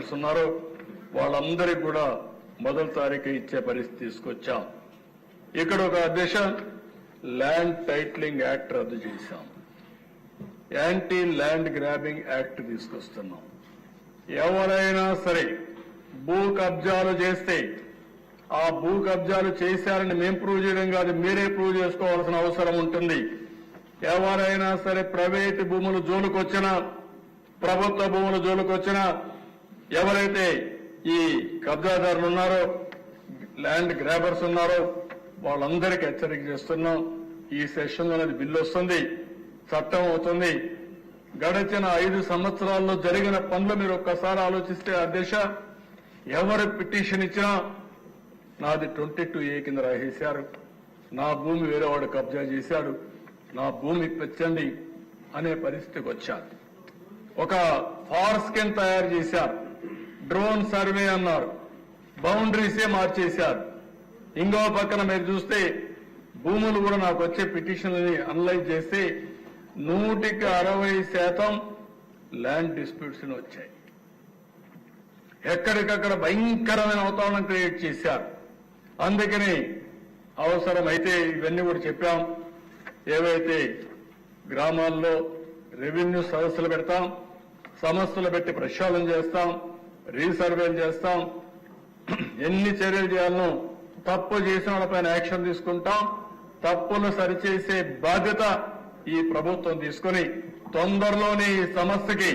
Grabbers ఉన్నారో వాళ్ళందరికీ కూడా మొదటి తారీఖు ఇచ్చే పరిస్థితి తీసుకొచ్చాం. ఇక్కడ ఒక దిశ ల్యాండ్ టైటిలింగ్ యాక్ట్ రద్దు చేశాం. యాంటీ ల్యాండ్ గ్రాబింగ్ యాక్ట్ తీసుకొస్తున్నాం. ఎవరైనా సరే భూ కబ్జాలు చేస్తే ఆ భూ కబ్జాలు చేశారని మేం ప్రూవ్ చేయడం కాదు, మీరే ప్రూవ్ చేసుకోవాల్సిన అవసరం ఉంటుంది. ఎవరైనా సరే ప్రైవేటు భూములు జోలుకొచ్చినా, ప్రభుత్వ భూములు జోలుకొచ్చినా, ఎవరైతే ఈ కబ్జాదారులు ఉన్నారో, ల్యాండ్ గ్రాబర్స్ ఉన్నారో వాళ్ళందరికీ హెచ్చరిక చేస్తున్నాం. ఈ సెషన్లో అది బిల్లు వస్తుంది, చట్టం అవుతుంది. గడిచిన 5 సంవత్సరాల్లో జరిగిన పనులు మీరు ఒక్కసారి ఆలోచిస్తే అధ్యక్ష, ఎవరు పిటిషన్ ఇచ్చినా నాది 22A కింద రాసేశారు, నా భూమి వేరేవాడు కబ్జా చేశాడు, నా భూమి పెంచండి అనే పరిస్థితికి వచ్చారు. ఒక ఫార్ స్కిన్ తయారు చేశారు, డ్రోన్ సర్వే అన్నారు, బౌండరీసే మార్చేశారు. ఇంకో పక్కన మీరు చూస్తే భూములు కూడా నాకు వచ్చే పిటిషన్లని అనలైజ్ చేస్తే 160% ల్యాండ్ డిస్ప్యూట్స్ వచ్చాయి. ఎక్కడికక్కడ భయంకరమైన వాతావరణం క్రియేట్ చేశారు. అందుకని అవసరమైతే ఇవన్నీ కూడా చెప్పాం. ఏవైతే గ్రామాల్లో రెవెన్యూ సదస్సులు పెడతాం, సమస్యలు పెట్టి ప్రక్షాళన చేస్తాం, రీసర్వేలు చేస్తాం, ఎన్ని చర్యలు చేయాలనో తప్పు చేసిన వాళ్ళపైన యాక్షన్ తీసుకుంటాం. తప్పులు సరిచేసే బాధ్యత ఈ ప్రభుత్వం తీసుకుని తొందరలోనే ఈ సమస్యకి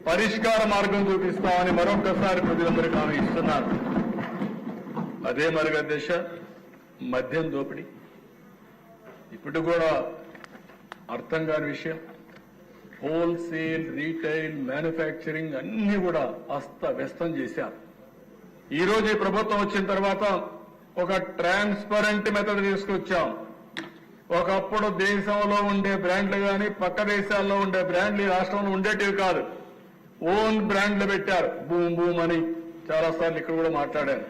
పరిష్కార మార్గం చూపిస్తామని మరొకసారి ప్రజలందరికీ హామీ ఇస్తున్నారు. అదే మరిగా దిశ మద్యం దోపిడీ ఇప్పుడు కూడా అర్థం కాని విషయం. హోల్సేల్, రీటైల్, మ్యానుఫ్యాక్చరింగ్ అన్ని కూడా అస్తవ్యస్తం చేశారు. ఈ రోజు ఈ ప్రభుత్వం వచ్చిన తర్వాత ఒక ట్రాన్స్పరెంట్ మెథడ్ తీసుకొచ్చాం. ఒకప్పుడు దేశంలో ఉండే బ్రాండ్లు కానీ పక్క దేశాల్లో ఉండే బ్రాండ్లు ఈ రాష్ట్రంలో ఉండేటివి కాదు, ఓన్ బ్రాండ్లు పెట్టారు. బూమ్ బూమ్ అని చాలాసార్లు ఇక్కడ కూడా మాట్లాడారు.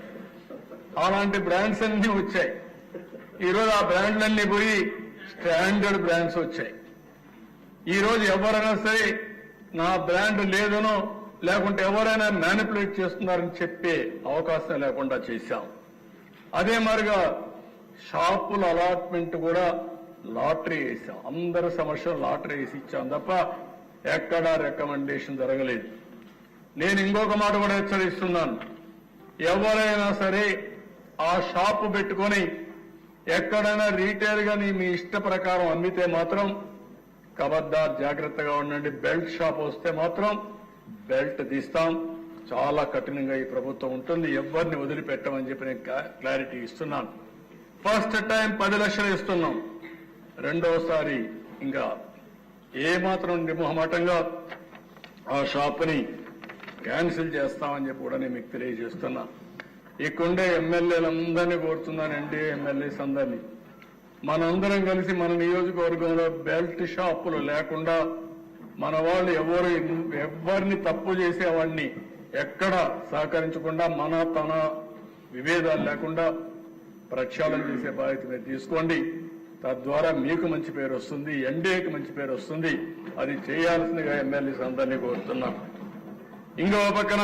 అలాంటి బ్రాండ్స్ అన్ని వచ్చాయి. ఈరోజు ఆ బ్రాండ్లన్నీ పోయి స్టాండర్డ్ బ్రాండ్స్ వచ్చాయి. ఈరోజు ఎవరైనా సరే నా బ్రాండ్ లేదనో లేకుంటే ఎవరైనా మ్యానిపులేట్ చేస్తున్నారని చెప్పే అవకాశం లేకుండా చేశాం. అదే మరిగా షాపుల అలాట్మెంట్ కూడా లాటరీ వేసాం. అందరి సమస్యలు లాటరీ వేసి ఇచ్చాం తప్ప ఎక్కడా రికమెండేషన్ జరగలేదు. నేను ఇంకొక మాట కూడా హెచ్చరిస్తున్నాను. ఎవరైనా సరే ఆ షాపు పెట్టుకొని ఎక్కడైనా రీటైల్ గాని మీ ఇష్ట ప్రకారం అమ్మితే మాత్రం ఖబర్దార్ జాగ్రత్తగా ఉండండి. బెల్ట్ షాప్ వస్తే మాత్రం బెల్ట్ తీస్తాం. చాలా కఠినంగా ఈ ప్రభుత్వం ఉంటుంది. ఎవరిని వదిలిపెట్టమని చెప్పి నేను క్లారిటీ ఇస్తున్నాను. ఫస్ట్ టైం 10 లక్షలు ఇస్తున్నాం. రెండోసారి ఇంకా ఏమాత్రం నిర్మోహమాటంగా ఆ షాప్ని క్యాన్సిల్ చేస్తామని చెప్పి కూడా నేను మీకు తెలియజేస్తున్నా. ఇక్కడుండే ఎమ్మెల్యేలందరినీ కోరుతున్నాను, ఎన్డీఏ ఎమ్మెల్యేస్ అందరినీ, మనందరం కలిసి మన నియోజకవర్గంలో బెల్ట్ షాపులు లేకుండా మన వాళ్ళు ఎవరిని తప్పు చేసేవాడిని ఎక్కడ సహకరించకుండా మన తన విభేదాలు లేకుండా ప్రక్షాళన చేసే బాధ్యత మీరు తీసుకోండి. తద్వారా మీకు మంచి పేరు వస్తుంది, ఎన్డీఏకి మంచి పేరు వస్తుంది. అది చేయాల్సిందిగా ఎమ్మెల్యేస్ అందరినీ కోరుతున్నాం. ఇంకో పక్కన